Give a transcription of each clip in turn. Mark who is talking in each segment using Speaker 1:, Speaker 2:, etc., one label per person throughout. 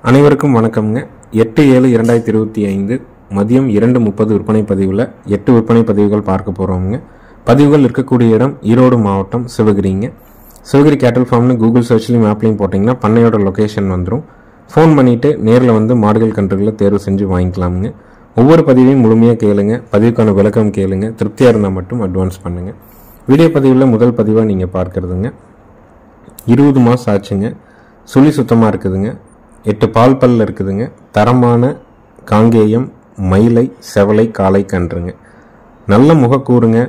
Speaker 1: அனைவருக்கும் வணக்கம்ங்க. 8/7/2025 மதியம் 2:30 விற்பனை பதிவில் 8 விற்பனை பதிவுகள் பார்க்க போகிறோம்ங்க. பதிவுகள் இருக்கக்கூடிய இடம் ஈரோடு மாவட்டம் சிவகிரிங்க. சிவகிரி கேட்டல் ஃபார்ம்னு கூகுள் சர்ச்லையும் மேப்லையும் போட்டிங்கன்னா பண்ணையோட லொக்கேஷன் வந்துடும். ஃபோன் பண்ணிவிட்டு நேரில் வந்து மாடுகள் கன்றுகளை தேர்வு செஞ்சு வாங்கிக்கலாமுங்க. ஒவ்வொரு பதிவையும் முழுமையாக கேளுங்க, பதிவுக்கான விளக்கம் கேளுங்க, திருப்தியாக இருந்தால் மட்டும் அட்வான்ஸ் பண்ணுங்கள். வீடியோ பதிவில் முதல் பதிவாக நீங்கள் பார்க்குறதுங்க 20 மாதம் ஆச்சுங்க. சுழி சுத்தமாக இருக்குதுங்க. 8 பால் பல்ல இருக்குதுங்க. தரமான காங்கேயம் மயிலை செவலை காளை கன்றுங்க. நல்ல முகக்கூறுங்க.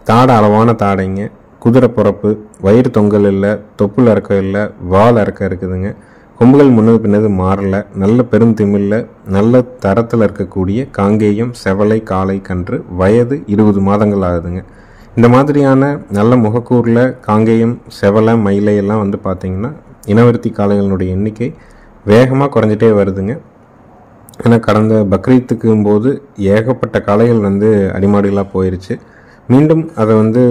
Speaker 1: தாடை அளவான தாடைங்க. குதிரை பிறப்பு, வயிறு தொங்கல் இல்லை, தொப்புள் இறக்கம் இல்லை, வால் இறக்கம் இருக்குதுங்க. கொம்புகள் முன்னது பின்னது மாறல, நல்ல பெருந்திமில்ல, நல்ல தரத்தில் இருக்கக்கூடிய காங்கேயம் செவலை காளை கன்று. வயது 20 மாதங்கள் ஆகுதுங்க. இந்த மாதிரியான நல்ல முகக்கூறில் காங்கேயம் செவலை மயிலை எல்லாம் வந்து பார்த்திங்கன்னா இனவருத்தி காளைகளுடைய எண்ணிக்கை வேகமாக குறைஞ்சிட்டே வருதுங்க. ஏன்னா கடந்த பக்ரீத்துக்கும் போது ஏகப்பட்ட காளைகள் வந்து அடிமாடுகளாக போயிடுச்சு. மீண்டும் அதை வந்து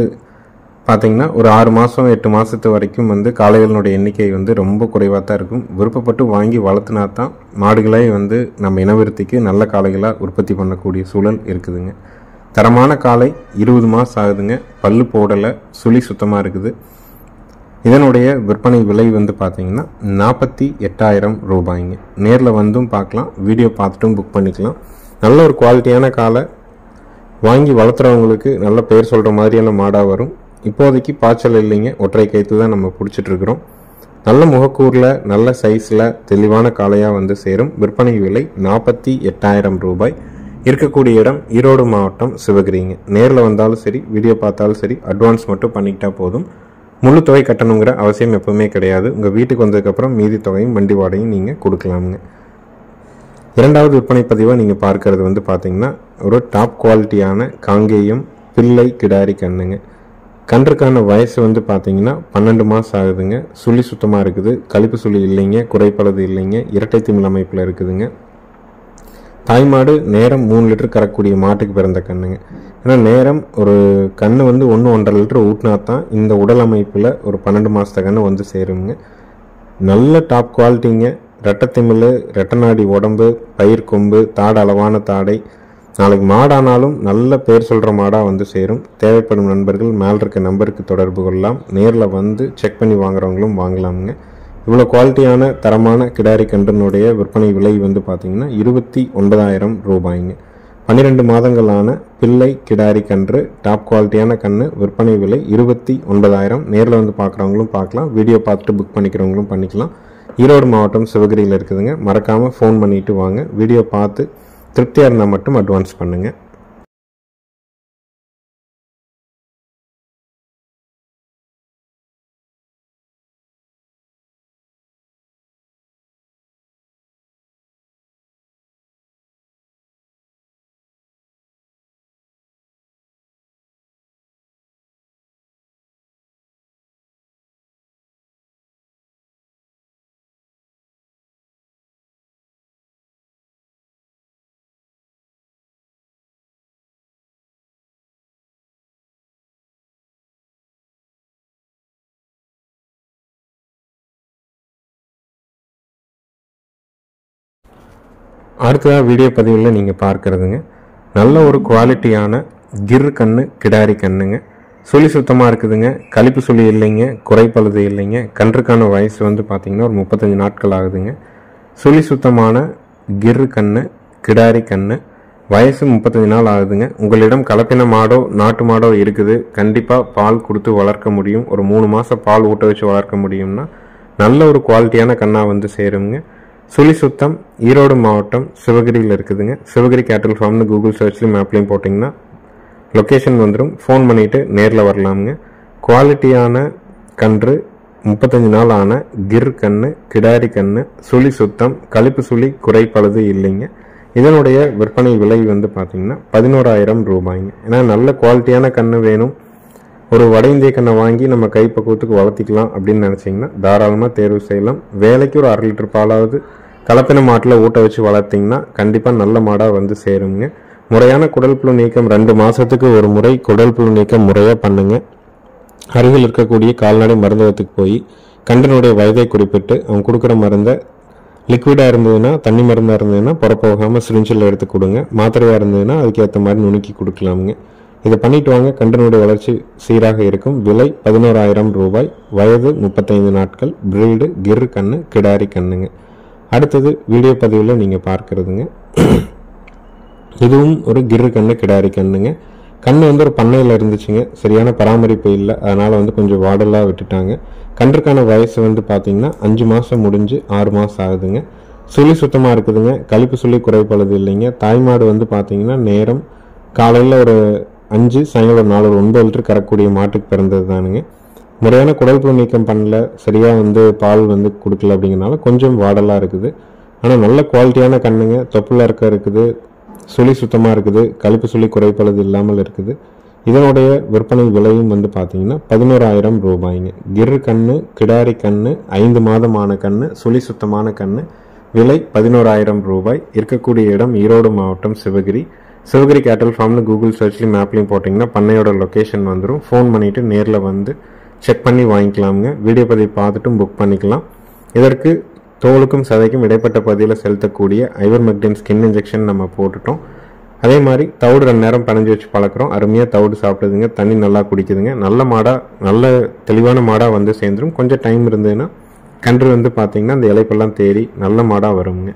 Speaker 1: பார்த்திங்கன்னா ஒரு 6 மாதம் 8 மாதத்து வரைக்கும் வந்து காளைகளினுடைய எண்ணிக்கை வந்து ரொம்ப குறைவாக தான் இருக்கும். விருப்பப்பட்டு வாங்கி வளர்த்துனா தான் மாடுகளை வந்து நம்ம இனவிருத்திக்கு நல்ல காளைகளாக உற்பத்தி பண்ணக்கூடிய சூழல் இருக்குதுங்க. தரமான காளை 20 மாதம் ஆகுதுங்க. பல்லு போடலை, சுழி சுத்தமாக இருக்குது. இதனுடைய விற்பனை விலை வந்து பார்த்தீங்கன்னா 48,000 ரூபாய்ங்க. நேரில் வந்தும் பார்க்கலாம், வீடியோ பார்த்துட்டும் புக் பண்ணிக்கலாம். நல்ல ஒரு குவாலிட்டியான காலை வாங்கி வளர்த்துறவங்களுக்கு நல்ல பேர் சொல்கிற மாதிரியான மாடாக வரும். இப்போதைக்கு பாய்ச்சல் இல்லைங்க, ஒற்றை கைத்து தான் நம்ம பிடிச்சிட்ருக்குறோம். நல்ல முகக்கூரில் நல்ல சைஸில் தெளிவான காளையாக வந்து சேரும். விற்பனை விலை 48,000 ரூபாய். இருக்கக்கூடிய இடம் ஈரோடு மாவட்டம் சிவகிரிங்க. நேரில் வந்தாலும் சரி, வீடியோ பார்த்தாலும் சரி, அட்வான்ஸ் மட்டும் பண்ணிக்கிட்டா போதும். முழு தொகை கட்டணுங்கிற அவசியம் எப்பவுமே கிடையாது. உங்கள் வீட்டுக்கு வந்ததுக்கப்புறம் மீதி தொகையும் வண்டி வாடகையும் நீங்கள் கொடுக்கலாமுங்க. இரண்டாவது விற்பனை பதிவாக நீங்கள் பார்க்கறது வந்து பார்த்தீங்கன்னா ஒரு டாப் குவாலிட்டியான காங்கேயம் பிள்ளை கிடாரி கண்ணுங்க. கன்றுக்கான வயசு வந்து பார்த்தீங்கன்னா 12 மாதம் ஆகுதுங்க. சுழி சுத்தமாக இருக்குது. கழிப்பு சுழி இல்லைங்க, குறைப்பளது இல்லைங்க, இரட்டை திமிழ் அமைப்பில் இருக்குதுங்க. தாய்மாடு நேரம் 3 லிட்டர் கறக்கூடிய மாட்டுக்கு பிறந்த கண்ணுங்க. ஏன்னா நேரம் ஒரு கன்று வந்து 1-1.5 லிட்டர் ஊட்டினா தான் இந்த உடல் அமைப்பில் ஒரு 12 மாதத்த கன்று வந்து சேருங்க. நல்ல டாப் குவாலிட்டிங்க. ரெட்டத்திமிழ், ரெட்டநாடி உடம்பு, பயிர் கொம்பு, தாடை அளவான தாடை. நாளைக்கு மாடானாலும் நல்ல பேர் சொல்கிற மாடாக வந்து சேரும். தேவைப்படும் நண்பர்கள் மேல் இருக்க நம்பருக்கு தொடர்பு கொள்ளலாம். நேரில் வந்து செக் பண்ணி வாங்குறவங்களும் வாங்கலாமுங்க. இவ்வளோ குவாலிட்டியான தரமான கிடாரி கன்றினுடைய விற்பனை விலை வந்து பார்த்திங்கன்னா 29,000 ரூபாய்ங்க. 12 மாதங்களான பிள்ளை கிடாரி கன்று, டாப் குவாலிட்டியான கன்று. விற்பனை விலை 29,000. நேரில் வந்து பார்க்குறவங்களும் பார்க்கலாம், வீடியோ பார்த்துட்டு புக் பண்ணிக்கிறவங்களும் பண்ணிக்கலாம். ஈரோடு மாவட்டம் சிவகிரியில் இருக்குதுங்க. மறக்காமல் ஃபோன் பண்ணிவிட்டு வாங்க. வீடியோ பார்த்து திருப்தியாக இருந்தால் மட்டும் அட்வான்ஸ் பண்ணுங்கள். அடுத்ததாக வீடியோ பதிவில் நீங்கள் பார்க்குறதுங்க நல்ல ஒரு குவாலிட்டியான கிர் கன்று கிடாரி கண்ணுங்க. சுழி சுத்தமாக இருக்குதுங்க. கழிப்பு சுழி இல்லைங்க, குறைப்பழுது இல்லைங்க. கன்றுக்கான வயசு வந்து பார்த்திங்கன்னா ஒரு 35 நாட்கள் ஆகுதுங்க. சுழி சுத்தமான கிர் கன்று கிடாரி கன்று. வயசு 35 நாள் ஆகுதுங்க. உங்களிடம் கலப்பின மாடோ நாட்டு மாடோ இருக்குது, கண்டிப்பாக பால் கொடுத்து வளர்க்க முடியும். ஒரு 3 மாதம் பால் ஊட்ட வச்சு வளர்க்க முடியும்னா நல்ல ஒரு குவாலிட்டியான கண்ணாக வந்து சேருங்க. சுழி சுத்தம். ஈரோடு மாவட்டம் சிவகிரியில் இருக்குதுங்க. சிவகிரி கேட்டல் ஃபார்ம்னு கூகுள் சர்ச்லையும் மேப்லையும் போட்டிங்கன்னா லொக்கேஷன் வந்துடும். ஃபோன் பண்ணிவிட்டு நேரில் வரலாமுங்க. குவாலிட்டியான கன்று, 35 நாள் ஆன கிர் கன்று கிடாரி கன்று. சுழி சுத்தம், கழிப்பு சுழி குறைப்பழுது இல்லைங்க. இதனுடைய விற்பனை விலை வந்து பார்த்திங்கன்னா 11,000 ரூபாய்ங்க. ஏன்னா நல்ல குவாலிட்டியான கன்று வேணும், ஒரு வட இந்திய கண்ணை வாங்கி நம்ம கைப்பக்குவத்துக்கு வளர்த்திக்கலாம் அப்படின்னு நினச்சிங்கன்னா தாராளமாக தேர்வு செய்யலாம். வேலைக்கு ஒரு 1/2 லிட்டர் பாலாவது கலப்பின மாட்டில் ஊட்ட வச்சு வளர்த்திங்கன்னா கண்டிப்பாக நல்ல மாடாக வந்து சேருங்க. முறையான குடல் புழு நீக்கம் 2 மாதத்துக்கு ஒரு முறை குடல் புழு நீக்கம் முறையாக பண்ணுங்க. அருகில் இருக்கக்கூடிய கால்நடை மருந்தகத்துக்கு போய் கன்றினுடைய வயதை குறிப்பிட்டு அவங்க கொடுக்குற மருந்தை லிக்விடாக இருந்ததுன்னா, தண்ணி மருந்தாக இருந்ததுன்னா புறப்போகாமல் சிரிஞ்சில் எடுத்து கொடுங்க. மாத்திரையாக இருந்ததுன்னா அதுக்கேற்ற மாதிரி நுணுக்கி கொடுக்கலாமுங்க. இதை பண்ணிட்டு வாங்க. கன்றினுடைய வளர்ச்சி சீராக இருக்கும். விலை 11,000 ரூபாய். வயது 35 நாட்கள். பிரீடு கிர் கண்ணு, கிடாரி கண்ணுங்க. அடுத்தது வீடியோ பதிவில் நீங்கள் பார்க்கறதுங்க, இதுவும் ஒரு கிர் கண்ணு, கிடாரி கண்ணுங்க. கண்ணு வந்து ஒரு பண்ணையில் இருந்துச்சுங்க, சரியான பராமரிப்பு இல்லை, அதனால் கொஞ்சம் வாடலாக விட்டுட்டாங்க. கன்றுக்கான வயசு பார்த்தீங்கன்னா 5 மாதம் முடிஞ்சு 6 மாதம் ஆகுதுங்க. சுழி சுத்தமாக இருக்குதுங்க. கழிப்பு சுழி குறைப்பளது இல்லைங்க. தாய்மாடு பார்த்தீங்கன்னா நேரம் காலையில் ஒரு 5, சாயங்காலம் 4, ஒரு 9 லிட்டர் கறக்கூடிய மாட்டுக்கு பிறந்தது தானுங்க. முறையான குடல்புழு நீக்கம் பண்ணல, சரியாக பால் கொடுக்கல அப்படிங்கிறனால கொஞ்சம் வாடலாக இருக்குது. ஆனால் நல்ல குவாலிட்டியான கண்ணுங்க. தொப்புல இருக்குது, சுழி சுத்தமாக இருக்குது, கழிப்பு சுழி குறைப்பளது இல்லாமல் இருக்குது. இதனுடைய விற்பனை விலையும் பார்த்தீங்கன்னா 11,000 ரூபாய்ங்க. கிர் கண்ணு, கிடாரி கண்ணு, 5 மாதமான கண்ணு, சுழி சுத்தமான கண்ணு. விலை 11,000 ரூபாய். இருக்கக்கூடிய இடம் ஈரோடு மாவட்டம், சிவகிரி. சிவகிரி கேட்டல் ஃபார்ம்னு கூகுள் சர்ச்லையும் மேப்லையும் போட்டிங்கன்னா பண்ணையோட லொக்கேஷன் வந்துடும். ஃபோன் பண்ணிவிட்டு நேரில் செக் பண்ணி வாங்கிக்கலாமுங்க. வீடியோ பதிவு பார்த்துட்டும் புக் பண்ணிக்கலாம். இதற்கு தோலுக்கும் சதைக்கும் இடைப்பட்ட பகுதியில் செலுத்தக்கூடிய ஐவர்மெக்டின் ஸ்கின் இன்ஜெக்ஷன் நம்ம போட்டுட்டோம். அதே மாதிரி தவிடு 2 நேரம் பனைஞ்சு வச்சு பழக்கிறோம். அருமையாக தவிடு சாப்பிடுதுங்க, தண்ணி நல்லா குடிக்குதுங்க. நல்ல மாடாக, நல்ல தெளிவான மாடாக சேர்ந்துடும். கொஞ்சம் டைம் இருந்ததுன்னா கன்று பார்த்தீங்கன்னா அந்த இலைப்பெல்லாம் தேறி நல்ல மாடாக வருங்க.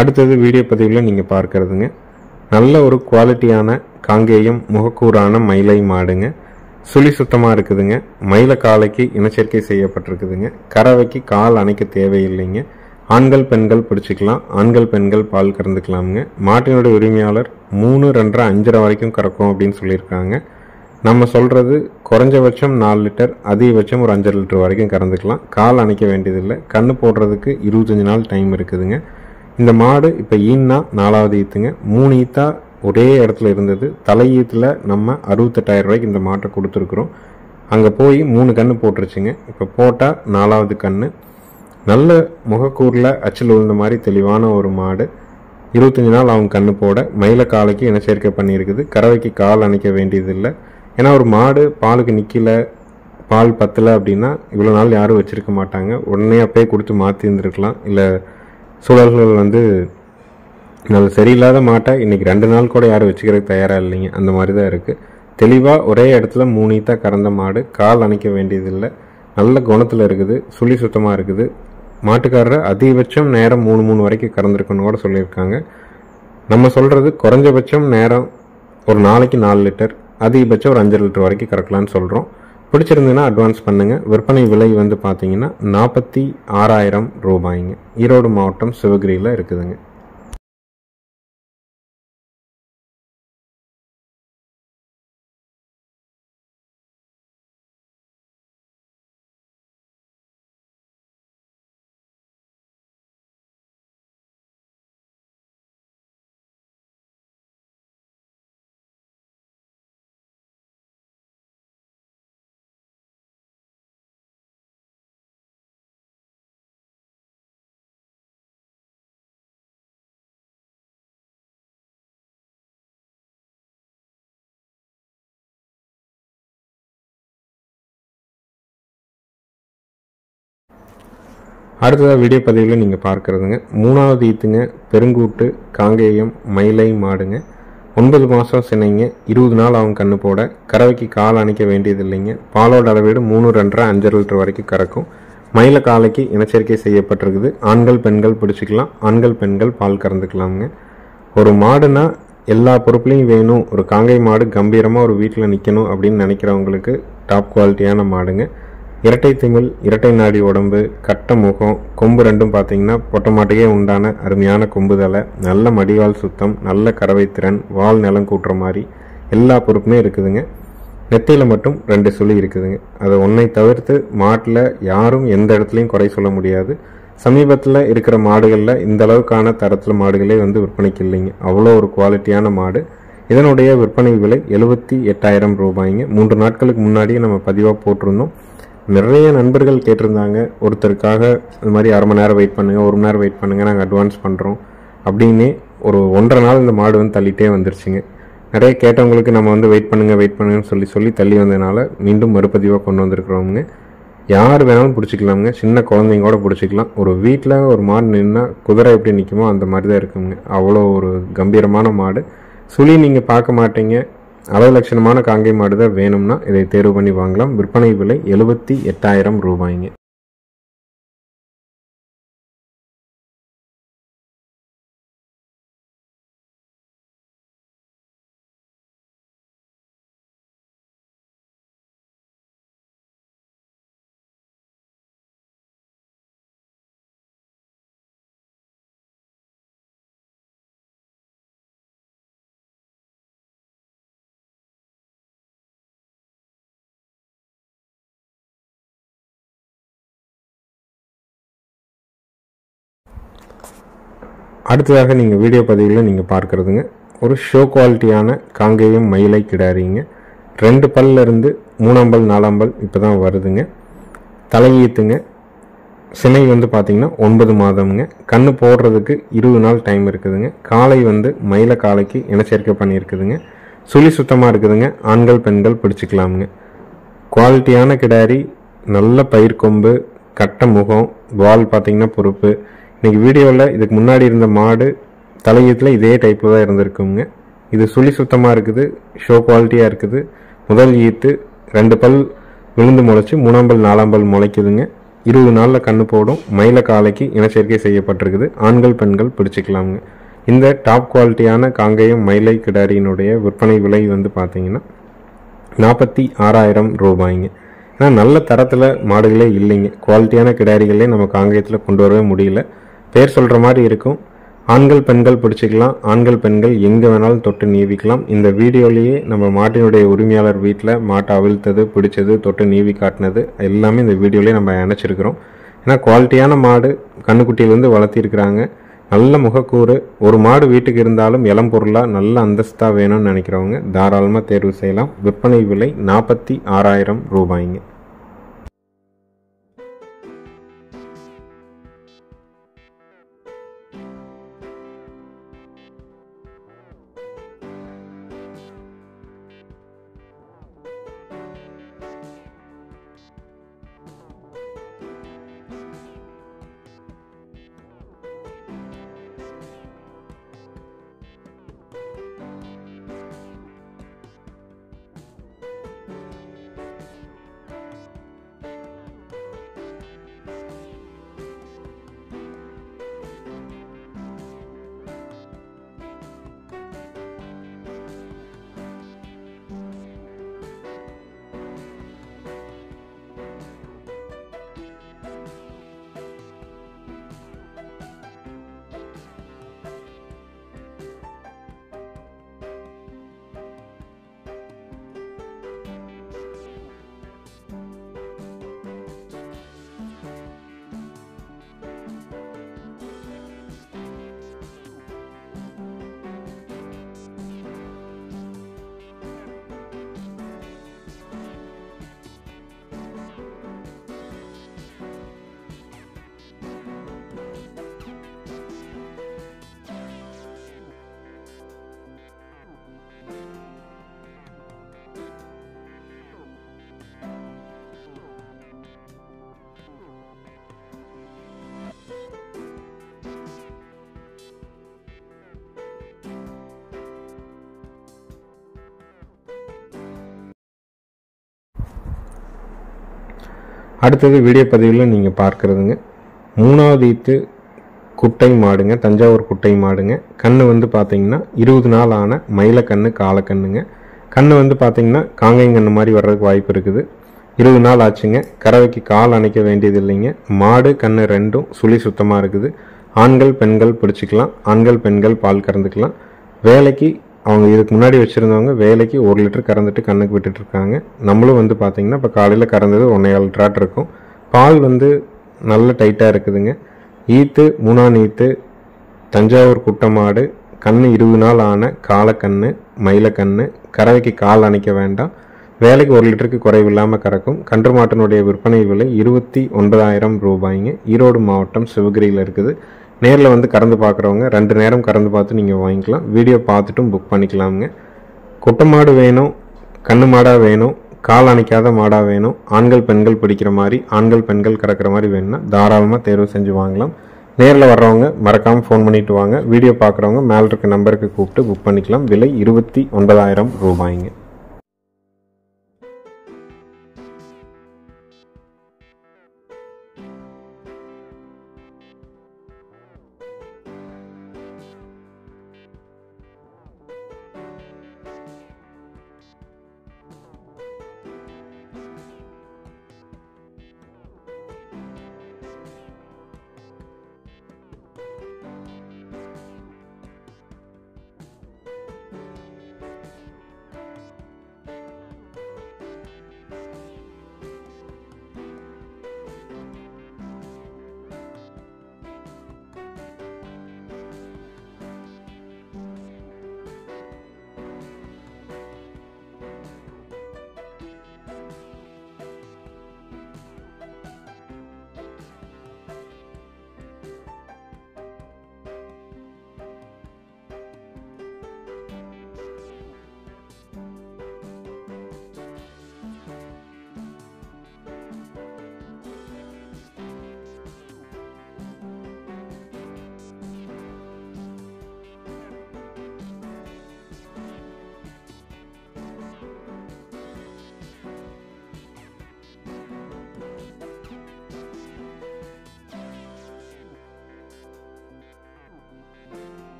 Speaker 1: அடுத்தது வீடியோ பதிவில் நீங்கள் பார்க்கறதுங்க, நல்ல ஒரு குவாலிட்டியான காங்கேயம் முகக்கூறான மயிலை மாடுங்க. சுழி சுத்தமாக இருக்குதுங்க. மயில காலைக்கு இனச்சேர்க்கை செய்யப்பட்டிருக்குதுங்க. கறவைக்கு கால் அணைக்க தேவையில்லைங்க. ஆண்கள் பெண்கள் பிடிச்சிக்கலாம். ஆண்கள் பெண்கள் பால் கறந்துக்கலாமுங்க. மாட்டினுடைய உரிமையாளர் 3, 2.5, 5 வரைக்கும் கறக்கும் அப்படின்னு சொல்லியிருக்காங்க. நம்ம சொல்கிறது குறைஞ்சபட்சம் 4 லிட்டர், அதிகபட்சம் ஒரு 5 லிட்டர் வரைக்கும் கறந்துக்கலாம். கால் அணைக்க வேண்டியதில்லை. கன்று போடுறதுக்கு 25 நாள் டைம் இருக்குதுங்க. இந்த மாடு இப்போ ஈன்னா 4வது ஈத்துங்க. 3 ஈத்தா ஒரே இடத்துல இருந்தது. தலை ஈத்தில் நம்ம 68,000 ரூபாய்க்கு இந்த மாட்டை கொடுத்துருக்குறோம். அங்கே போய் 3 கன்று போட்டுருச்சுங்க. இப்போ போட்டால் 4வது கன்று. நல்ல முகக்கூரில் அச்சில் விழுந்த மாதிரி தெளிவான ஒரு மாடு. 25 நாள் அவங்க கன்று போட. மயில காலைக்கு இனச்சேர்க்கை பண்ணியிருக்குது. கறவைக்கு கால் அணைக்க வேண்டியதில்லை. ஏன்னா ஒரு மாடு பாலுக்கு நிற்கல, பால் பத்தலை அப்படின்னா இவ்வளோ நாள் யாரும் வச்சுருக்க மாட்டாங்க. உடனே அப்பயே கொடுத்து மாற்றி இருந்துருக்கலாம். இல்லை சூழல்கள் நல்ல சரியில்லாத மாட்டை இன்றைக்கி 2 நாள் கூட யாரும் வச்சுக்கிறதுக்கு தயாராக இல்லைங்க. அந்த மாதிரி தான் இருக்குது. தெளிவாக ஒரே இடத்துல 3 ஈத்தா கறந்த மாடு. கால் அணைக்க வேண்டியதில்லை. நல்ல குணத்தில் இருக்குது. சுழி சுத்தமாக இருக்குது. மாட்டுக்காரர் அதிகபட்சம் நேரம் 3 வரைக்கும் கறந்துருக்குன்னு கூட சொல்லியிருக்காங்க. நம்ம சொல்கிறது குறைஞ்சபட்சம் நேரம் ஒரு நாளைக்கு 4 லிட்டர், அதிகபட்சம் ஒரு 5 லிட்டர் வரைக்கும் கறக்கலான்னு சொல்கிறோம். பிடிச்சிருந்ததுன்னா அட்வான்ஸ் பண்ணுங்கள். விற்பனை விலை பார்த்தீங்கன்னா 46,000 ரூபாய்ங்க. ஈரோடு மாவட்டம், சிவகிரியில் இருக்குதுங்க. அடுத்ததாக வீடியோ பதிவில் நீங்கள் பார்க்குறதுங்க, 3வது ஈத்துங்க. பெருங்கூட்டு காங்கேயம் மயிலை மாடுங்க. 9 மாதம் சினைங்க. 20 நாள் அவங்க கன்று போட. கறவைக்கு கால் அணைக்க வேண்டியதில்லைங்க. பாலோட அளவீடு 3, 2.5, 5 லிட்டர் வரைக்கும் கறக்கும். மயில காலைக்கு இனச்சேர்க்கை செய்யப்பட்டிருக்குது. ஆண்கள் பெண்கள் பிடிச்சிக்கலாம். ஆண்கள் பெண்கள் பால் கறந்துக்கலாமுங்க. ஒரு மாடுனா எல்லா பொறுப்புலையும் வேணும். ஒரு காங்கை மாடு கம்பீரமாக ஒரு வீட்டில் நிற்கணும் அப்படின்னு நினைக்கிறவங்களுக்கு டாப் குவாலிட்டியான மாடுங்க. இரட்டை திமில், இரட்டை நாடி உடம்பு, கட்ட முகம், கொம்பு ரெண்டும் பார்த்தீங்கன்னா பொட்டை மாட்டுக்கே உண்டான அருமையான கொம்பு தலை, நல்ல மடிவால் சுத்தம், நல்ல கறவை திறன், வால் நிலம் கூட்டுற மாதிரி எல்லா பொறுப்புமே இருக்குதுங்க. நெத்தியில் மட்டும் 2 சுழி இருக்குதுங்க. அது ஒன்றை தவிர்த்து மாட்டில் யாரும் எந்த இடத்துலையும் குறை சொல்ல முடியாது. சமீபத்தில் இருக்கிற மாடுகளில் இந்த அளவுக்கான தரத்தில் மாடுகளே விற்பனைக்கு இல்லைங்க. அவ்வளோ ஒரு குவாலிட்டியான மாடு. இதனுடைய விற்பனை விலை 78,000 ரூபாய்ங்க. 3 நாட்களுக்கு முன்னாடியே நம்ம பதிவாக போட்டிருந்தோம். நிறைய நண்பர்கள் கேட்டிருந்தாங்க, ஒருத்தருக்காக இந்த மாதிரி அரை மணி நேரம் வெயிட் பண்ணுங்கள், 1 மணி நேரம் வெயிட் பண்ணுங்கள், நாங்கள் அட்வான்ஸ் பண்ணுறோம் அப்படின்னே ஒரு 1.5 நாள் இந்த மாடு தள்ளிட்டே வந்துருச்சுங்க. நிறைய கேட்டவங்களுக்கு நம்ம வெயிட் பண்ணுங்கன்னு சொல்லி தள்ளி வந்ததுனால மீண்டும் மறுபதிவாக கொண்டு வந்திருக்கிறோங்க. யார் வேணாலும் பிடிச்சிக்கலாமுங்க. சின்ன குழந்தைங்க கூட பிடிச்சிக்கலாம். ஒரு வீட்டில் ஒரு மாடு நின்னா குதிரை எப்படி நிற்குமோ அந்த மாதிரி தான் இருக்குங்க. அவ்வளோ ஒரு கம்பீரமான மாடு. சுழி நீங்கள் பார்க்க மாட்டீங்க. அளவு லட்சணமான காங்கை மாடு தான் வேணும்னா இதை தேர்வு பண்ணி வாங்கலாம். விற்பனை விலை 78,000 ரூபாய்ங்க. அடுத்ததாக நீங்கள் வீடியோ பதிவில் நீங்கள் பார்க்குறதுங்க ஒரு ஷோ குவாலிட்டியான காங்கேயம் மயிலை கிடாரிங்க. 2 பல்லிருந்து 3ஆம் பல் 4ஆம் பல் இப்போ தான் வருதுங்க. தலையீத்துங்க. சினை பார்த்தீங்கன்னா 9 மாதம்ங்க. கண்ணு போடுறதுக்கு 20 நாள் டைம் இருக்குதுங்க. காலை மயில காலைக்கு இனச்சேர்க்கை பண்ணியிருக்குதுங்க. சுழி சுத்தமாக இருக்குதுங்க. ஆண்கள் பெண்கள் பிடிச்சிக்கலாமுங்க. குவாலிட்டியான கிடாரி, நல்ல பயிர் கொம்பு, கட்ட முகம், வால் பார்த்தீங்கன்னா பொறுப்பு. இன்றைக்கி வீடியோவில் இதுக்கு முன்னாடி இருந்த மாடு தலையீத்தில் இதே டைப்பில் தான் இருந்திருக்குங்க. இது சுழி சுத்தமாக இருக்குது, ஷோ குவாலிட்டியாக இருக்குது. முதல் ஈத்து 2 பல் விழுந்து முளைச்சி 3ஆம் பல் 4ஆம் பல் முளைக்குதுங்க. 20 நாளில் கண்ணு போடும். மயில காலைக்கு இனச்சேர்க்கை செய்யப்பட்டிருக்குது. ஆண்கள் பெண்கள் பிடிச்சிக்கலாமுங்க. இந்த டாப் குவாலிட்டியான காங்கேயம் மயிலை கிடாரியினுடைய விற்பனை விலை பார்த்தீங்கன்னா 46,000 ரூபாய்ங்க. ஏன்னா நல்ல தரத்தில் மாடுகளே இல்லைங்க. குவாலிட்டியான கிடாரிகளே நம்ம காங்கேயத்தில் கொண்டு வரவே முடியல. பேர் சொல்கிற மாதிரி இருக்கும். ஆண்கள் பெண்கள் பிடிச்சிக்கலாம். ஆண்கள் பெண்கள் எங்கே வேணாலும் தொட்டு நீவிக்கலாம். இந்த வீடியோலேயே நம்ம மாட்டினுடைய உரிமையாளர் வீட்டில் மாட்டை அவிழ்த்தது, பிடிச்சது, தொட்டு நீவி காட்டினது எல்லாமே இந்த வீடியோலேயே நம்ம இணைச்சிருக்கிறோம். ஏன்னா குவாலிட்டியான மாடு கண்ணுக்குட்டியிலேருந்து வளர்த்திருக்கிறாங்க. நல்ல முகக்கூறு. ஒரு மாடு வீட்டுக்கு இருந்தாலும் இளம் பொருளாக நல்ல அந்தஸ்தாக வேணும்னு நினைக்கிறவங்க தாராளமாக தேர்வு செய்யலாம். விற்பனை விலை 46,000 ரூபாய்ங்க. அடுத்தது வீடியோ பதிவில் நீங்கள் பார்க்குறதுங்க 3வது ஈத்து குட்டை மாடுங்க. தஞ்சாவூர் குட்டை மாடுங்க. கண்ணு பார்த்தீங்கன்னா 20 நாள் ஆன மயில கண்ணு, காலக்கண்ணுங்க. கண்ணு பார்த்தீங்கன்னா காங்கைங்கண்ணு மாதிரி வர்றதுக்கு வாய்ப்பு இருக்குது. 20 நாள் ஆச்சுங்க. கறவைக்கு கால் அணைக்க வேண்டியது இல்லைங்க. மாடு கன்று ரெண்டும் சுழி சுத்தமாக இருக்குது. ஆண்கள் பெண்கள் பிடிச்சிக்கலாம். ஆண்கள் பெண்கள் பால் கறந்துக்கலாம். வேலைக்கு அவங்க இதுக்கு முன்னாடி வச்சுருந்தவங்க வேலைக்கு 1 லிட்டர் கறந்துட்டு கண்ணுக்கு விட்டுட்ருக்காங்க. நம்மளும் வந்து பார்த்திங்கன்னா இப்போ காலையில் கறந்தது 1.25 லிட்டராட் இருக்கும். பால் வந்து நல்ல டைட்டாக இருக்குதுங்க. ஈத்து 3ஆம் ஈத்து, தஞ்சாவூர் குட்டை மாடு, கன்று 20 நாள் ஆன காலக்கன்று மயிலக்கன்று. கறவைக்கு கால் அணைக்க வேண்டாம். வேலைக்கு 1 லிட்டருக்கு குறைவில்லாமல் கறக்கும். கன்று மாட்டினுடைய விற்பனை விலை 29,000 ரூபாய்ங்க. ஈரோடு மாவட்டம் சிவகிரியில் இருக்குது. நேரில் வந்து கறந்து பார்க்குறவங்க 2 நேரம் கறந்து பார்த்து நீங்கள் வாங்கிக்கலாம். வீடியோ பார்த்துட்டும் புக் பண்ணிக்கலாமுங்க. குட்டை மாடு வேணும், கன்று மாடாக வேணும், கால் அணைக்காத மாடாக வேணும், ஆண்கள் பெண்கள் பிடிக்கிற மாதிரி, ஆண்கள் பெண்கள் கறக்கிற மாதிரி வேணும்னா தாராளமாக தேர்வு செஞ்சு வாங்கலாம். நேரில் வர்றவங்க மறக்காமல் ஃபோன் பண்ணிவிட்டு வாங்க. வீடியோ பார்க்குறவங்க மேலே இருக்க நம்பருக்கு கூப்பிட்டு புக் பண்ணிக்கலாம். விலை 29,000 ரூபாய்ங்க.